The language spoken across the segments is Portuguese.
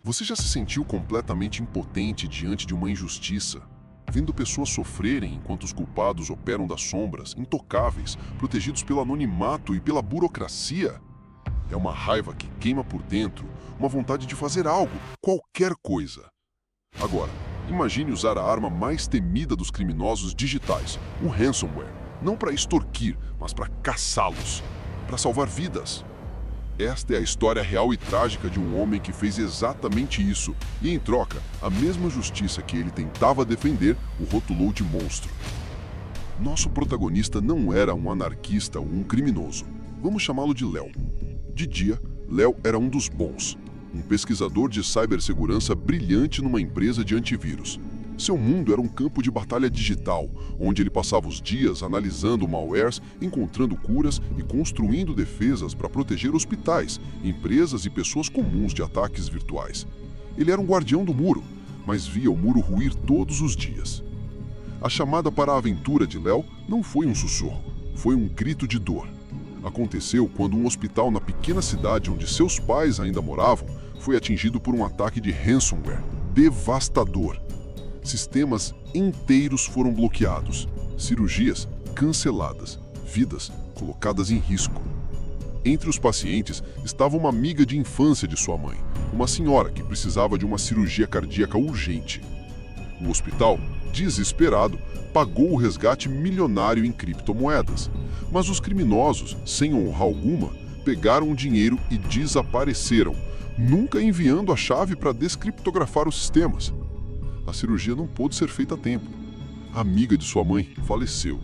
Você já se sentiu completamente impotente diante de uma injustiça? Vendo pessoas sofrerem enquanto os culpados operam das sombras, intocáveis, protegidos pelo anonimato e pela burocracia? É uma raiva que queima por dentro, uma vontade de fazer algo, qualquer coisa. Agora, imagine usar a arma mais temida dos criminosos digitais, o ransomware, não para extorquir, mas para caçá-los, para salvar vidas. Esta é a história real e trágica de um homem que fez exatamente isso e, em troca, a mesma justiça que ele tentava defender o rotulou de monstro. Nosso protagonista não era um anarquista ou um criminoso. Vamos chamá-lo de Léo. De dia, Léo era um dos bons, um pesquisador de cibersegurança brilhante numa empresa de antivírus. Seu mundo era um campo de batalha digital, onde ele passava os dias analisando malwares, encontrando curas e construindo defesas para proteger hospitais, empresas e pessoas comuns de ataques virtuais. Ele era um guardião do muro, mas via o muro ruir todos os dias. A chamada para a aventura de Léo não foi um sussurro, foi um grito de dor. Aconteceu quando um hospital na pequena cidade onde seus pais ainda moravam foi atingido por um ataque de ransomware devastador. Sistemas inteiros foram bloqueados, cirurgias canceladas, vidas colocadas em risco. Entre os pacientes estava uma amiga de infância de sua mãe, uma senhora que precisava de uma cirurgia cardíaca urgente. O hospital, desesperado, pagou o resgate milionário em criptomoedas, mas os criminosos, sem honra alguma, pegaram o dinheiro e desapareceram, nunca enviando a chave para descriptografar os sistemas. A cirurgia não pôde ser feita a tempo. A amiga de sua mãe faleceu.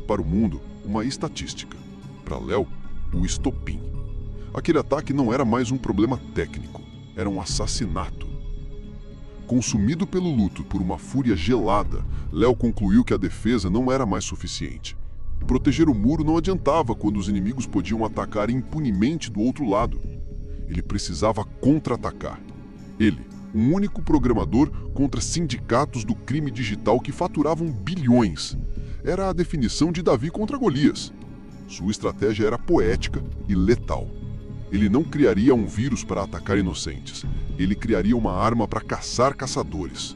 Para o mundo, uma estatística. Para Léo, o estopim. Aquele ataque não era mais um problema técnico, era um assassinato. Consumido pelo luto por uma fúria gelada, Léo concluiu que a defesa não era mais suficiente. Proteger o muro não adiantava quando os inimigos podiam atacar impunemente do outro lado. Ele precisava contra-atacar. Ele, um único programador contra sindicatos do crime digital que faturavam bilhões. Era a definição de Davi contra Golias. Sua estratégia era poética e letal. Ele não criaria um vírus para atacar inocentes. Ele criaria uma arma para caçar caçadores.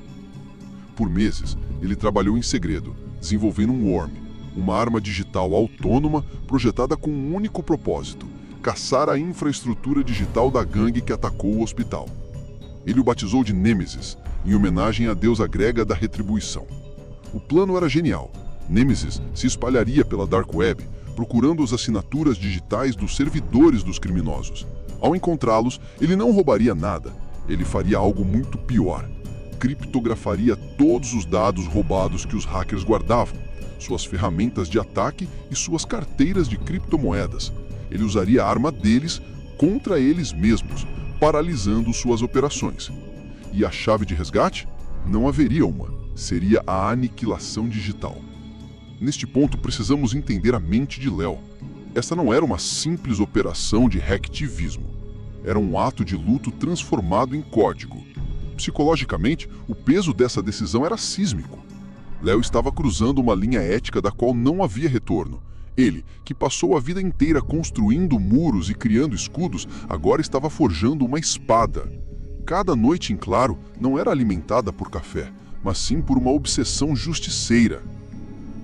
Por meses, ele trabalhou em segredo, desenvolvendo um Worm, uma arma digital autônoma projetada com um único propósito: caçar a infraestrutura digital da gangue que atacou o hospital. Ele o batizou de Nêmesis, em homenagem à deusa grega da retribuição. O plano era genial. Nêmesis se espalharia pela Dark Web, procurando as assinaturas digitais dos servidores dos criminosos. Ao encontrá-los, ele não roubaria nada. Ele faria algo muito pior. Criptografaria todos os dados roubados que os hackers guardavam, suas ferramentas de ataque e suas carteiras de criptomoedas. Ele usaria a arma deles contra eles mesmos, paralisando suas operações. E a chave de resgate? Não haveria uma. Seria a aniquilação digital. Neste ponto, precisamos entender a mente de Léo. Essa não era uma simples operação de hacktivismo. Era um ato de luto transformado em código. Psicologicamente, o peso dessa decisão era sísmico. Léo estava cruzando uma linha ética da qual não havia retorno. Ele, que passou a vida inteira construindo muros e criando escudos, agora estava forjando uma espada. Cada noite em claro não era alimentada por café, mas sim por uma obsessão justiceira.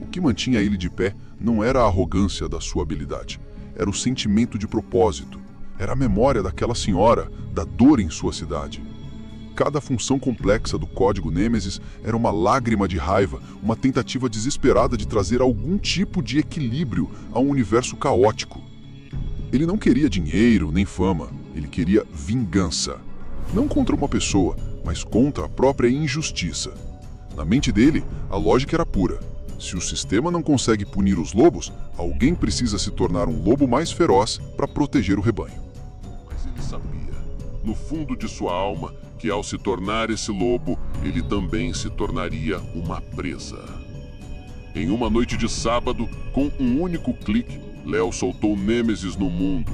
O que mantinha ele de pé não era a arrogância da sua habilidade, era o sentimento de propósito, era a memória daquela senhora, da dor em sua cidade. Cada função complexa do código Nêmesis era uma lágrima de raiva, uma tentativa desesperada de trazer algum tipo de equilíbrio a um universo caótico. Ele não queria dinheiro nem fama, ele queria vingança. Não contra uma pessoa, mas contra a própria injustiça. Na mente dele, a lógica era pura. Se o sistema não consegue punir os lobos, alguém precisa se tornar um lobo mais feroz para proteger o rebanho. Mas ele sabia, no fundo de sua alma, que ao se tornar esse lobo, ele também se tornaria uma presa. Em uma noite de sábado, com um único clique, Léo soltou Nêmesis no mundo.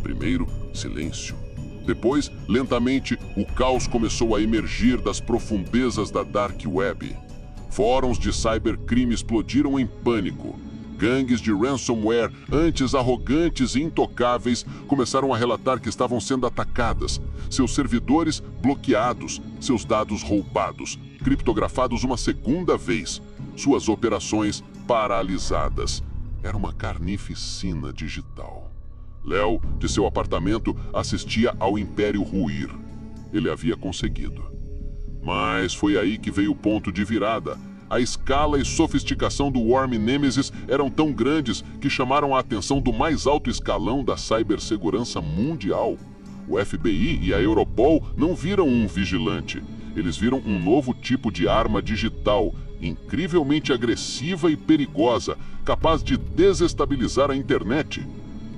Primeiro, silêncio. Depois, lentamente, o caos começou a emergir das profundezas da Dark Web. Fóruns de cybercrime explodiram em pânico. Gangues de ransomware, antes arrogantes e intocáveis, começaram a relatar que estavam sendo atacadas, seus servidores bloqueados, seus dados roubados, criptografados uma segunda vez, suas operações paralisadas. Era uma carnificina digital. Léo, de seu apartamento, assistia ao império ruir. Ele havia conseguido. Mas foi aí que veio o ponto de virada. A escala e sofisticação do Worm Nemesis eram tão grandes que chamaram a atenção do mais alto escalão da cibersegurança mundial. O FBI e a Europol não viram um vigilante. Eles viram um novo tipo de arma digital, incrivelmente agressiva e perigosa, capaz de desestabilizar a internet.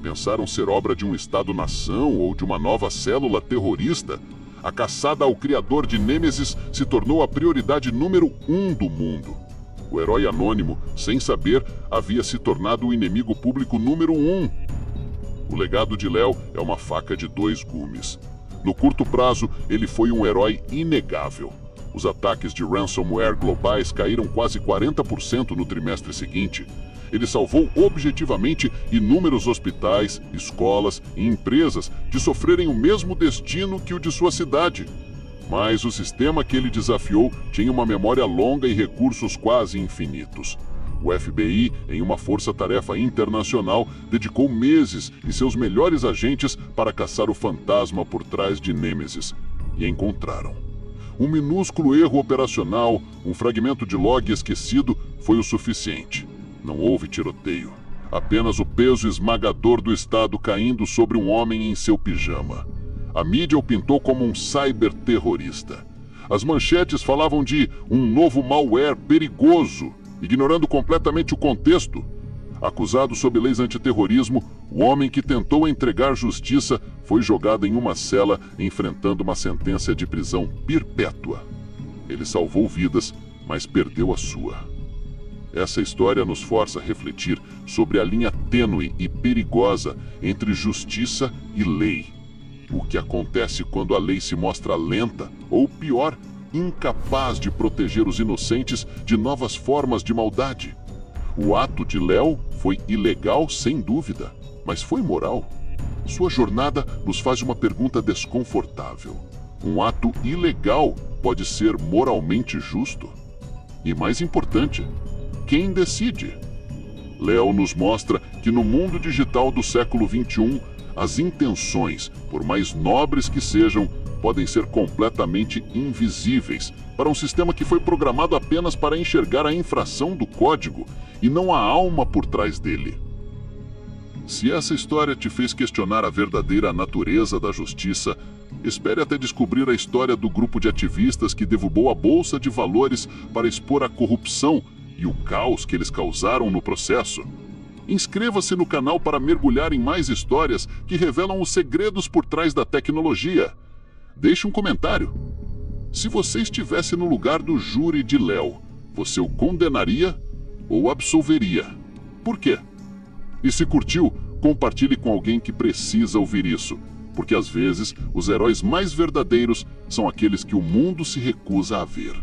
Pensaram ser obra de um Estado-nação ou de uma nova célula terrorista. A caçada ao criador de Nemesis se tornou a prioridade número 1 do mundo. O herói anônimo, sem saber, havia se tornado o inimigo público número 1. O legado de Léo é uma faca de 2 gumes. No curto prazo, ele foi um herói inegável. Os ataques de ransomware globais caíram quase 40% no trimestre seguinte. Ele salvou objetivamente inúmeros hospitais, escolas e empresas de sofrerem o mesmo destino que o de sua cidade. Mas o sistema que ele desafiou tinha uma memória longa e recursos quase infinitos. O FBI, em uma força-tarefa internacional, dedicou meses e seus melhores agentes para caçar o fantasma por trás de Nemesis. E encontraram. Um minúsculo erro operacional, um fragmento de log esquecido, foi o suficiente. Não houve tiroteio. Apenas o peso esmagador do Estado caindo sobre um homem em seu pijama. A mídia o pintou como um cyberterrorista. As manchetes falavam de um novo malware perigoso, ignorando completamente o contexto. Acusado sob leis antiterrorismo, o homem que tentou entregar justiça foi jogado em uma cela enfrentando uma sentença de prisão perpétua. Ele salvou vidas, mas perdeu a sua. Essa história nos força a refletir sobre a linha tênue e perigosa entre justiça e lei. O que acontece quando a lei se mostra lenta, ou pior, incapaz de proteger os inocentes de novas formas de maldade? O ato de Léo foi ilegal, sem dúvida, mas foi moral. Sua jornada nos faz uma pergunta desconfortável. Um ato ilegal pode ser moralmente justo? E mais importante, quem decide? Léo nos mostra que no mundo digital do século XXI, as intenções, por mais nobres que sejam, podem ser completamente invisíveis para um sistema que foi programado apenas para enxergar a infração do código e não a alma por trás dele. Se essa história te fez questionar a verdadeira natureza da justiça, espere até descobrir a história do grupo de ativistas que derrubou a Bolsa de Valores para expor a corrupção e o caos que eles causaram no processo. Inscreva-se no canal para mergulhar em mais histórias que revelam os segredos por trás da tecnologia. Deixe um comentário. Se você estivesse no lugar do júri de Léo, você o condenaria ou absolveria? Por quê? E se curtiu, compartilhe com alguém que precisa ouvir isso, porque às vezes os heróis mais verdadeiros são aqueles que o mundo se recusa a ver.